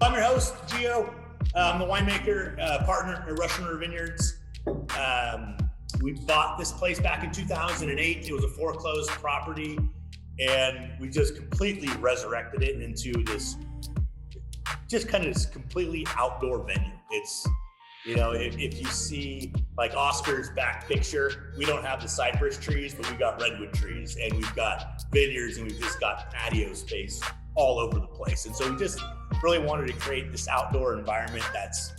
I'm your host, Gio. I'm the winemaker, partner at Russian River Vineyards. We bought this place back in 2008. It was a foreclosed property, and we just completely resurrected it into this completely outdoor venue. It's, if you see like Oscar's back picture, we don't have the cypress trees, but we got redwood trees, and we've got vineyards, and we've just got patio space all over the place. And so we just really wanted to create this outdoor environment that's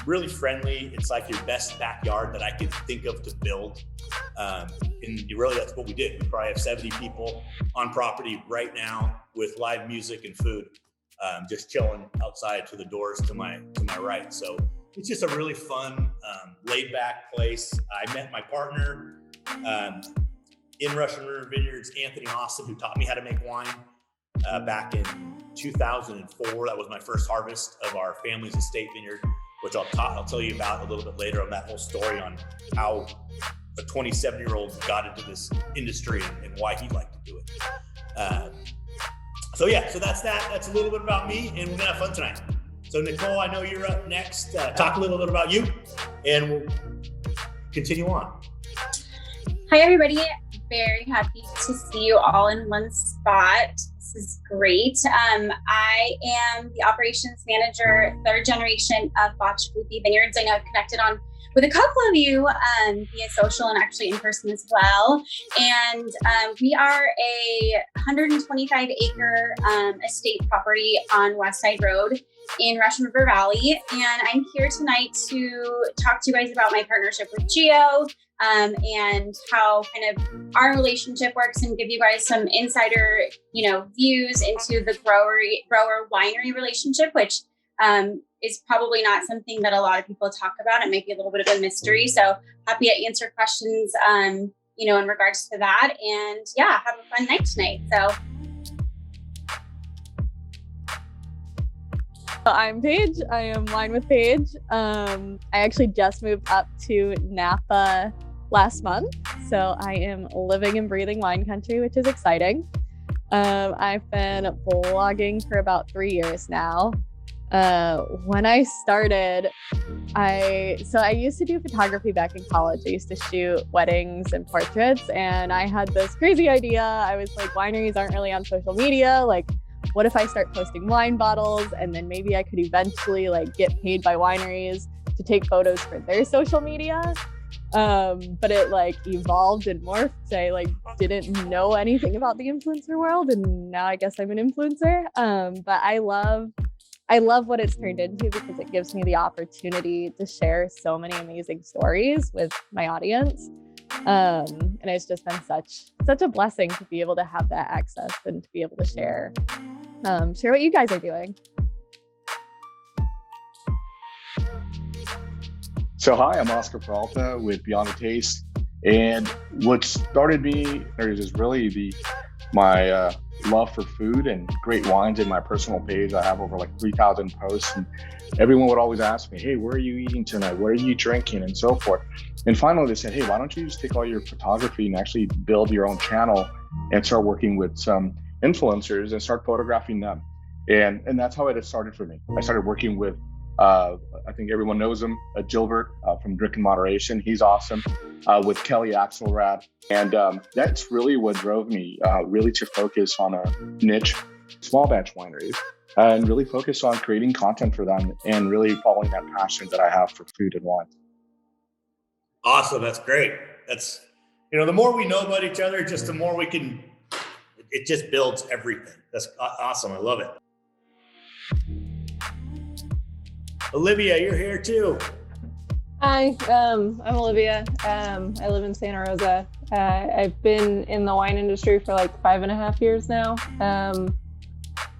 really friendly. It's like your best backyard that I could think of to build. And really, that's what we did. We probably have 70 people on property right now with live music and food, just chilling outside to the doors to my right. So it's just a really fun, laid back place. I met my partner in Russian River Vineyards, Anthony Austin, who taught me how to make wine back in 2004. That was my first harvest of our family's estate vineyard, which I'll tell you about a little bit later on that whole story on how a 27-year-old got into this industry and why he liked to do it. So that's that. That's a little bit about me, and we're gonna have fun tonight. So Nichole, I know you're up next. Talk a little bit about you, and we'll continue on. Hi, everybody. Very happy to see you all in one spot. This is great. I am the operations manager, third generation of Botch Vineyards. I know I've connected on with a couple of you via social and actually in person as well. And we are a 125 acre estate property on West Side Road in Russian River Valley. And I'm here tonight to talk to you guys about my partnership with Gio and how kind of our relationship works, and give you guys some insider, views into the grower winery relationship, which is probably not something that a lot of people talk about. It might be a little bit of a mystery. So happy to answer questions, in regards to that. And yeah, have a fun night tonight. So. I'm Paige. I am Wine with Paige. I actually just moved up to Napa last month. So I am living and breathing wine country, which is exciting. I've been blogging for about 3 years now. When I started, I used to do photography back in college. I used to shoot weddings and portraits, and I had this crazy idea. I was like, wineries aren't really on social media. Like, what if I start posting wine bottles, and then maybe I could eventually get paid by wineries to take photos for their social media? But it evolved and morphed. I didn't know anything about the influencer world, and now I guess I'm an influencer. But I love what it's turned into, because it gives me the opportunity to share so many amazing stories with my audience. And it's just been such a blessing to be able to have that access and to be able to share what you guys are doing. So hi, I'm Oscar Peralta with Beyond the Taste, and what started me is really my love for food and great wines. In my personal page, I have over 3,000 posts, and everyone would always ask me, hey, where are you eating tonight? What are you drinking? And so forth. And finally they said, hey, why don't you just take all your photography and actually build your own channel and start working with some influencers and start photographing them. And that's how it started for me. I started working with, I think everyone knows him, Gilbert from Drink in Moderation. He's awesome. With Kelly Axelrad. And that's really what drove me really to focus on a niche, small batch wineries, and really focus on creating content for them and really following that passion that I have for food and wine. Awesome. That's great. That's, the more we know about each other, just the more it just builds everything. That's awesome. I love it. Olivia, you're here too. Hi, I'm Olivia. I live in Santa Rosa. I've been in the wine industry for 5.5 years now,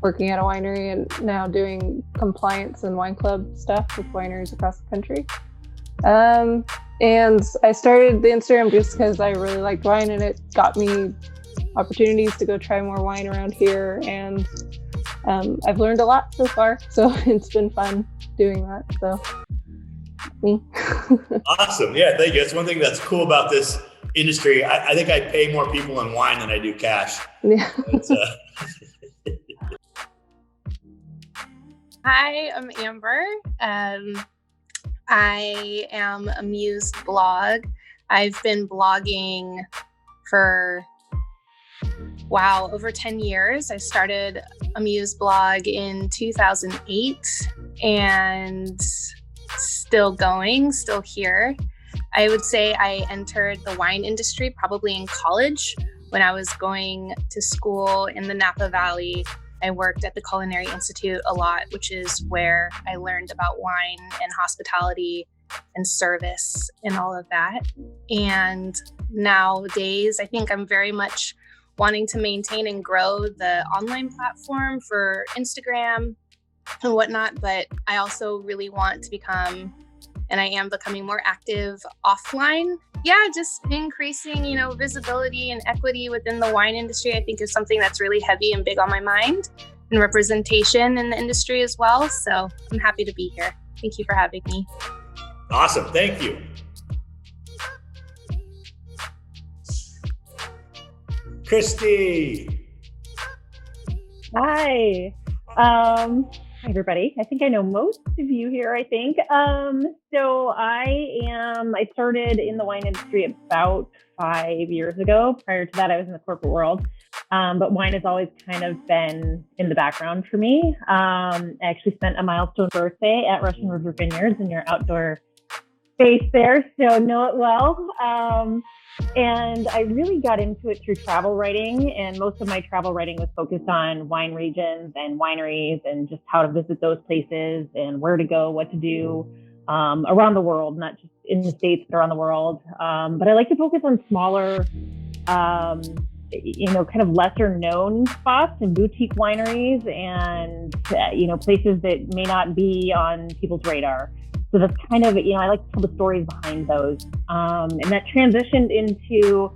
working at a winery and now doing compliance and wine club stuff with wineries across the country. And I started the Instagram just because I really liked wine, and it got me opportunities to go try more wine around here. And I've learned a lot so far, so it's been fun doing that. So. Me. Awesome. Yeah, thank you. That's one thing that's cool about this industry. I think I pay more people in wine than I do cash. Yeah. Hi, I'm Amber. I am a Muse blog. I've been blogging for, over 10 years. I started a Muse blog in 2008 and still going, still here. I would say I entered the wine industry probably in college when I was going to school in the Napa Valley. I worked at the Culinary Institute a lot, which is where I learned about wine and hospitality and service and all of that. And nowadays, I think I'm very much wanting to maintain and grow the online platform for Instagram and whatnot, but I also really want to become, and I am becoming, more active offline. Yeah, just increasing, visibility and equity within the wine industry, I think, is something that's really heavy and big on my mind, and representation in the industry as well. So I'm happy to be here. Thank you for having me. Awesome. Thank you. Christy. Hi. Hi, everybody. I think I know most of you here, I think. So I started in the wine industry about 5 years ago. Prior to that, I was in the corporate world. But wine has always kind of been in the background for me. I actually spent a milestone birthday at Russian River Vineyards in your outdoor space there, so know it well. And I really got into it through travel writing, and most of my travel writing was focused on wine regions and wineries and just how to visit those places and where to go, what to do around the world, not just in the States, but around the world. But I like to focus on smaller, kind of lesser known spots and boutique wineries and, places that may not be on people's radar. So that's kind of, I like to tell the stories behind those. And that transitioned into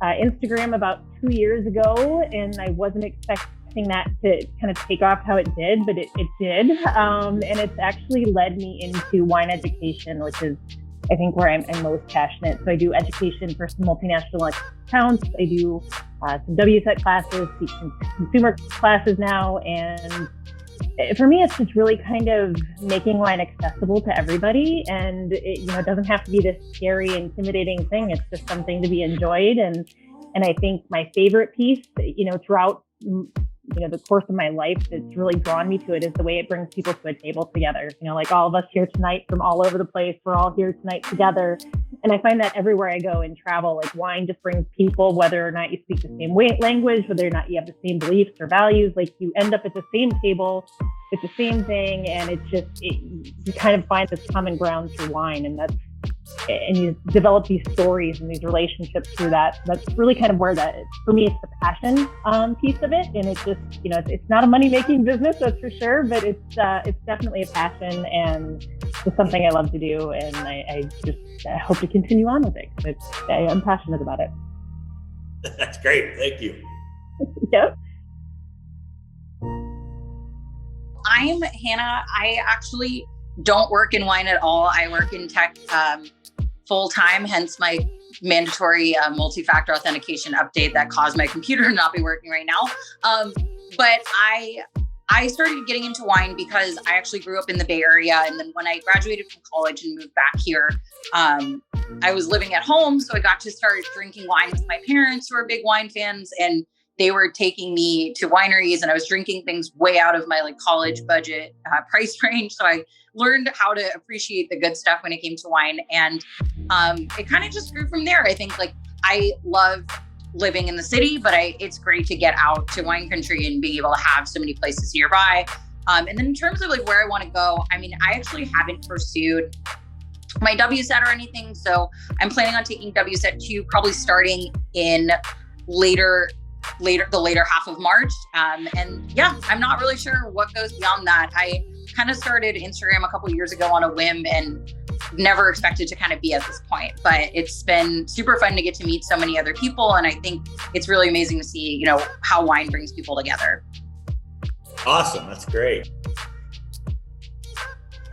Instagram about 2 years ago, and I wasn't expecting that to kind of take off how it did, but it did. And it's actually led me into wine education, which is, I think, where I'm most passionate. So I do education for some multinational accounts. I do some WSET classes, teach some consumer classes now, and for me, it's just really kind of making wine accessible to everybody. And it doesn't have to be this scary, intimidating thing. It's just something to be enjoyed. And I think my favorite piece, throughout, the course of my life that's really drawn me to it is the way it brings people to a table together. Like all of us here tonight from all over the place, we're all here tonight together. And I find that everywhere I go and travel, like wine just brings people, whether or not you speak the same language, whether or not you have the same beliefs or values, like you end up at the same table with the same thing. And it's just, you kind of find this common ground through wine, and you develop these stories and these relationships through that. So that's really kind of where for me, it's the passion piece of it. And it's just, it's not a money-making business, that's for sure, but it's definitely a passion and it's something I love to do. And I hope to continue on with it because I'm passionate about it. That's great. Thank you. Yep. I'm Hanna. I actually don't work in wine at all. I work in tech full-time, hence my mandatory multi-factor authentication update that caused my computer to not be working right now. But I started getting into wine because I actually grew up in the Bay Area. And then when I graduated from college and moved back here, I was living at home. So I got to start drinking wine with my parents, who are big wine fans. And they were taking me to wineries, and I was drinking things way out of my college budget price range. So I learned how to appreciate the good stuff when it came to wine. And it kind of just grew from there. I think I love living in the city, but it's great to get out to wine country and being able to have so many places nearby. And then in terms of where I want to go, I actually haven't pursued my WSET or anything. So I'm planning on taking WSET 2, probably starting in the later half of March. And yeah, I'm not really sure what goes beyond that. I kind of started Instagram a couple of years ago on a whim and never expected to kind of be at this point, but it's been super fun to get to meet so many other people. And I think it's really amazing to see, how wine brings people together. Awesome. That's great.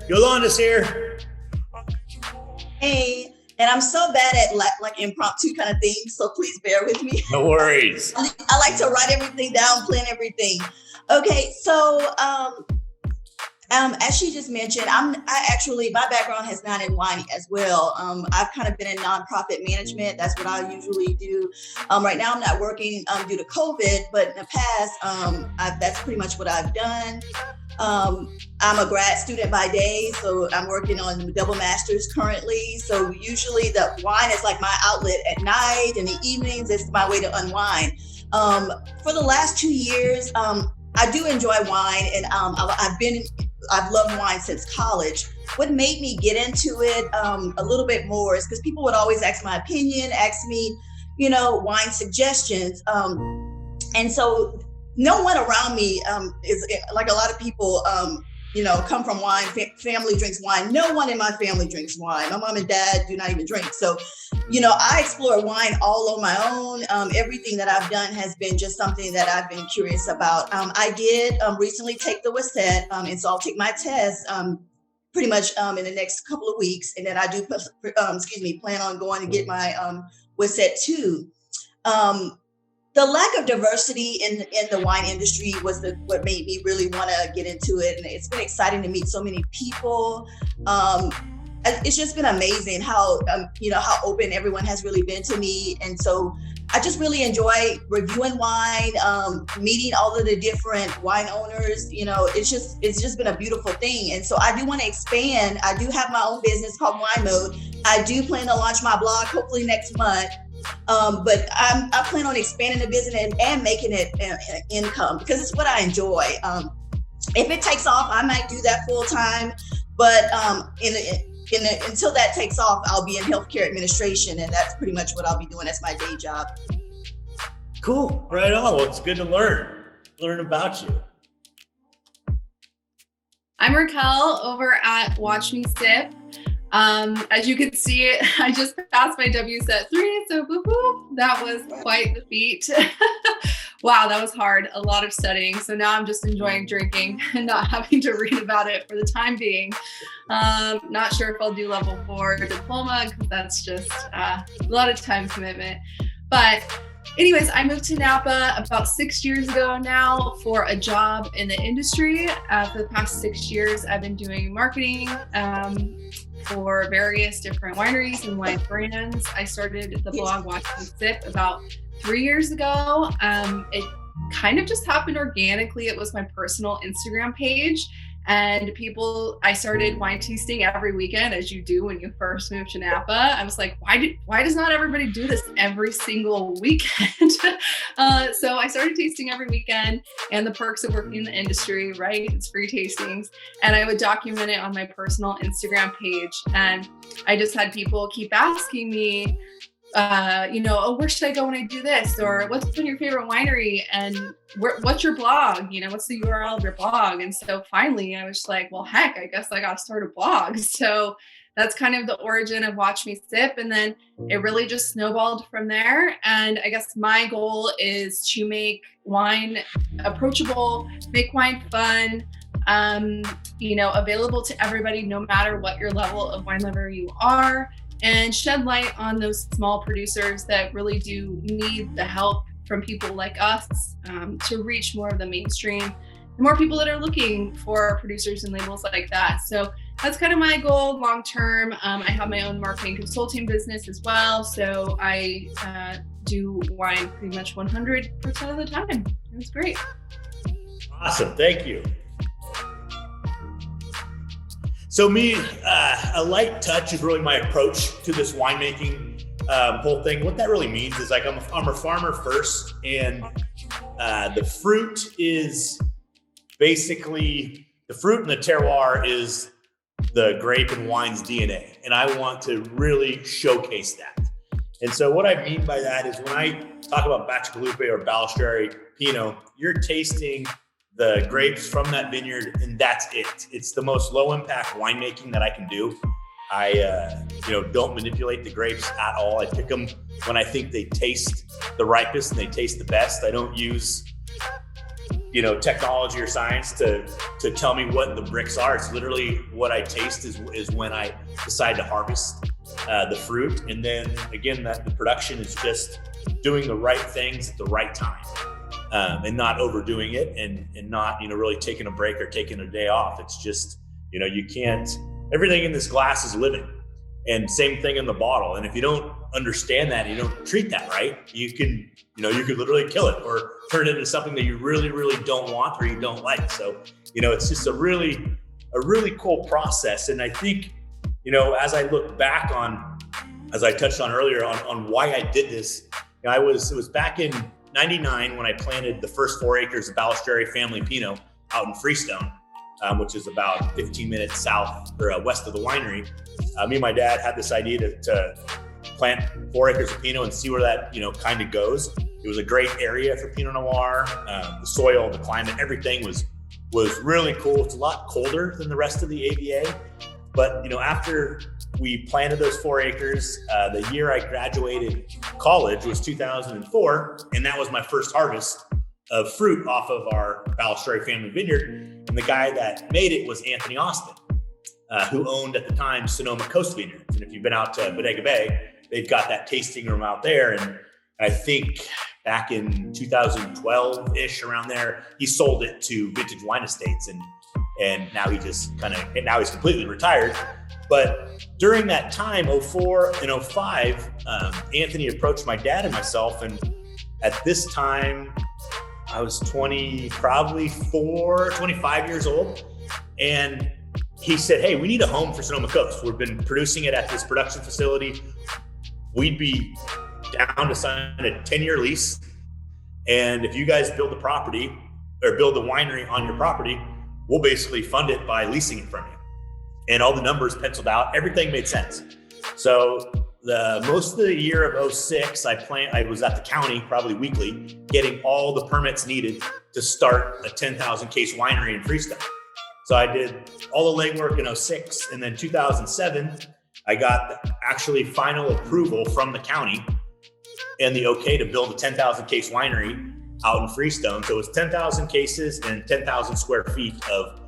Yolanda's here. Hey, and I'm so bad at like impromptu kind of things, so please bear with me. No worries. I like to write everything down, plan everything. Okay, so As she just mentioned, my background has not in wine as well. I've kind of been in nonprofit management. That's what I usually do. Right now I'm not working due to COVID, but in the past, that's pretty much what I've done. I'm a grad student by day, so I'm working on the double masters currently. So usually the wine is like my outlet at night, and the evenings it's my way to unwind. For the last 2 years, I do enjoy wine, and I've loved wine since college. What made me get into it a little bit more is because people would always ask my opinion, ask me, wine suggestions. And so no one around me is like a lot of people, come from wine, family drinks wine. No one in my family drinks wine. My mom and dad do not even drink. So, I explore wine all on my own. Everything that I've done has been just something that I've been curious about. I did recently take the WSET, and so I'll take my test pretty much in the next couple of weeks. And then I do, plan on going to get my WSET too. The lack of diversity in the wine industry was what made me really want to get into it. And it's been exciting to meet so many people. It's just been amazing how open everyone has really been to me. And so I just really enjoy reviewing wine, meeting all of the different wine owners. It's just been a beautiful thing. And so I do want to expand. I do have my own business called Wine Mode. I do plan to launch my blog hopefully next month. But I plan on expanding the business and making it an income because it's what I enjoy. If it takes off, I might do that full time. But until that takes off, I'll be in healthcare administration, and that's pretty much what I'll be doing as my day job. Cool, right on. Well, it's good to learn about you. I'm Raquel over at Watch Me Sip. As you can see, I just passed my WSET 3, so woo-hoo, that was quite the feat. Wow, that was hard, a lot of studying. So now I'm just enjoying drinking and not having to read about it for the time being. Not sure if I'll do level 4 diploma because that's just a lot of time commitment. But anyways, I moved to Napa about 6 years ago now for a job in the industry. For the past 6 years, I've been doing marketing for various different wineries and wine brands. I started the blog Watch Me Sip about 3 years ago. It kind of just happened organically. It was my personal Instagram page. And I started wine tasting every weekend, as you do when you first move to Napa. I was like, why does not everybody do this every single weekend? So I started tasting every weekend, and the perks of working in the industry, right? It's free tastings. And I would document it on my personal Instagram page. And I just had people keep asking me, where should I go when I do this? Or what's been your favorite winery? And what's your blog? What's the URL of your blog? And so finally I was like, well, heck, I guess I got to start a blog. So that's kind of the origin of Watch Me Sip. And then it really just snowballed from there. And I guess my goal is to make wine approachable, make wine fun, available to everybody, no matter what your level of wine lover you are, and shed light on those small producers that really do need the help from people like us to reach more of the mainstream and more people that are looking for producers and labels like that. So that's kind of my goal long term. I have my own marketing consulting business as well. So I do wine pretty much 100% of the time. It's great. Awesome, thank you. So a light touch is really my approach to this winemaking whole thing. What that really means is I'm a farmer first, and the fruit is basically, the fruit and the terroir is the grape and wine's DNA. And I want to really showcase that. And so what I mean by that is when I talk about Bacigalupe or Balistreri Pinot, you're tasting the grapes from that vineyard, and that's it. It's the most low impact winemaking that I can do. I don't manipulate the grapes at all. I pick them when I think they taste the ripest and they taste the best. I don't use technology or science to tell me what the bricks are. It's literally what I taste is when I decide to harvest the fruit. And then again, that the production is just doing the right things at the right time. and not overdoing it, and not, really taking a break or taking a day off. It's just, you can't, everything in this glass is living, and same thing in the bottle. And if you don't understand that, you don't treat that right, you can, you could literally kill it or turn it into something that you really, really don't want or you don't like. So, it's just a really cool process. And I think, as I look back on, as I touched on earlier on why I did this, it was back in 99 when I planted the first 4 acres of Balistreri family Pinot out in Freestone, which is about 15 minutes south or west of the winery. Me and my dad had this idea to plant 4 acres of Pinot and see where that, kind of goes. It was a great area for Pinot Noir. The soil, the climate, everything was really cool. It's a lot colder than the rest of the AVA. But, after we planted those 4 acres, the year I graduated college was 2004. And that was my first harvest of fruit off of our Balistreri family vineyard. And the guy that made it was Anthony Austin, who owned at the time Sonoma Coast Vineyards. And if you've been out to Bodega Bay, they've got that tasting room out there. And I think back in 2012-ish, around there, he sold it to Vintage Wine Estates. And now he just now he's completely retired. But during that time, 04 and 05, Anthony approached my dad and myself. And at this time, I was 25 years old. And he said, hey, we need a home for Sonoma Coast. We've been producing it at this production facility. We'd be down to sign a 10-year lease. And if you guys build the property or build the winery on your property, we'll basically fund it by leasing it from you. And all the numbers penciled out, everything made sense. So most of the year of 06, I was at the county probably weekly, getting all the permits needed to start a 10,000 case winery in Freestone. So I did all the legwork in 06, and then 2007, I got the actually final approval from the county and the okay to build a 10,000 case winery out in Freestone. So it's 10,000 cases and 10,000 square feet of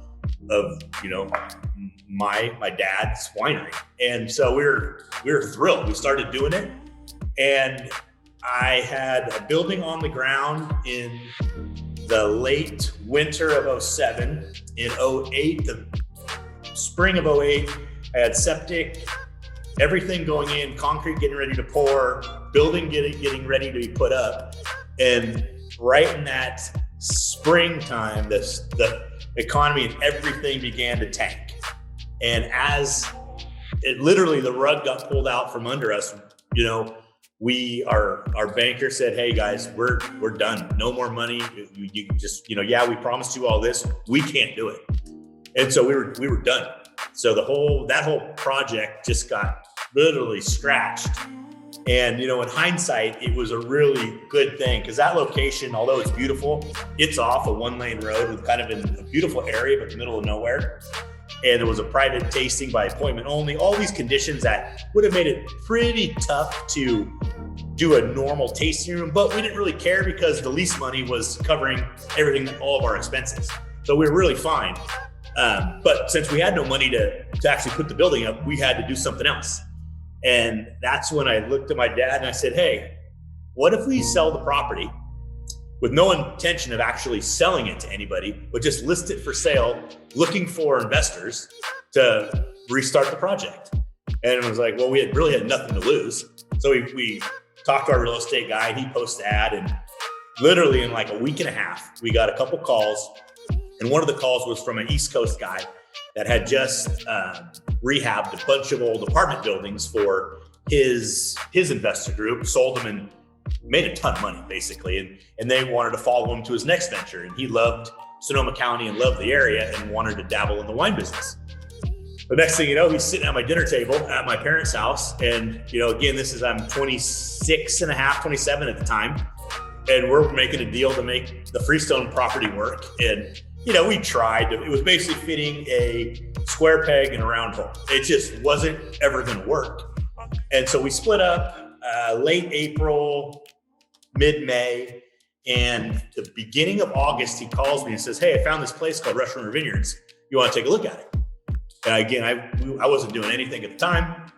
my dad's winery. And so we were thrilled. We started doing it, and I had a building on the ground in the late winter of 07. In 08, the spring of 08, I had septic, everything going in, concrete getting ready to pour, building getting ready to be put up. And right in that springtime, the economy and everything began to tank. And as it literally, the rug got pulled out from under us, our banker said, hey guys, we're done. No more money. You just, we promised you all this. We can't do it. And so we were done. So that whole project just got literally scratched. And, in hindsight, it was a really good thing, because that location, although it's beautiful, it's off a 1-lane road with kind of in a beautiful area, but in the middle of nowhere. And there was a private tasting by appointment only, all these conditions that would have made it pretty tough to do a normal tasting room, but we didn't really care because the lease money was covering everything, all of our expenses. So we were really fine. But since we had no money to actually put the building up, we had to do something else. And that's when I looked at my dad and I said, hey, what if we sell the property with no intention of actually selling it to anybody, but just list it for sale, looking for investors to restart the project? And it was like, well, we really had nothing to lose. So we talked to our real estate guy, and he posted the ad, and literally in like a week and a half, we got a couple calls. And one of the calls was from an East Coast guy that had just rehabbed a bunch of old apartment buildings for his investor group, sold them and made a ton of money basically. And they wanted to follow him to his next venture. And he loved Sonoma County and loved the area and wanted to dabble in the wine business. The next thing you know, he's sitting at my dinner table at my parents' house. And, again, I'm 26 and a half, 27 at the time. And we're making a deal to make the Freestone property work. And, we tried. It was basically fitting a square peg in a round hole. It just wasn't ever going to work. And so we split up late April, mid-May. And the beginning of August, he calls me and says, hey, I found this place called Rush River Vineyards. You want to take a look at it? And again, I wasn't doing anything at the time.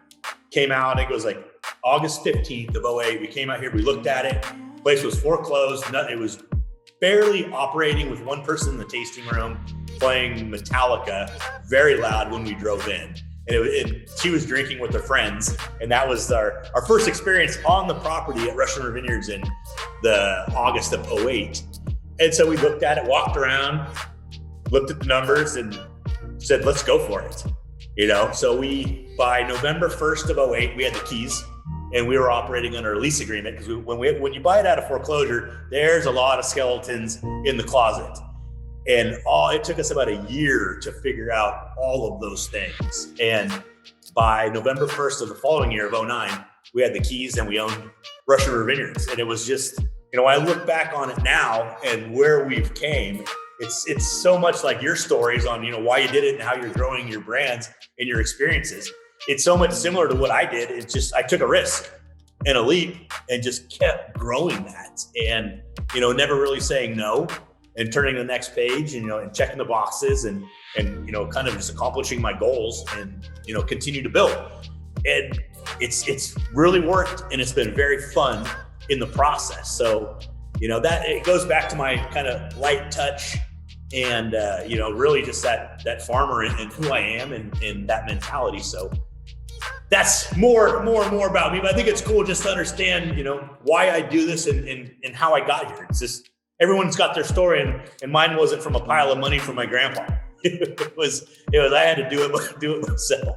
Came out, it was like August 15th of 08. We came out here, we looked at it. Place was foreclosed. It was barely operating with one person in the tasting room playing Metallica very loud when we drove in. And she was drinking with her friends. And that was our first experience on the property at Russian River Vineyards in the August of 08. And so we looked at it, walked around, looked at the numbers and said, let's go for it. So by November 1st of 08, we had the keys and we were operating under a lease agreement because when you buy it out of foreclosure, there's a lot of skeletons in the closet. And it took us about a year to figure out all of those things. And by November 1st of the following year of 09, we had the keys and we owned Russian River Vineyards. And it was just, I look back on it now and where we've came, it's so much like your stories on, why you did it and how you're growing your brands and your experiences. It's so much similar to what I did. It's just, I took a risk and a leap and just kept growing that and, never really saying no and turning the next page and, and checking the boxes and kind of just accomplishing my goals and, continue to build. And it's really worked and it's been very fun in the process. So, that it goes back to my kind of light touch and, really just that farmer and who I am and that mentality. So that's more about me, but I think it's cool just to understand, why I do this and how I got here. It's just, everyone's got their story and mine wasn't from a pile of money from my grandpa. It was, I had to do it myself.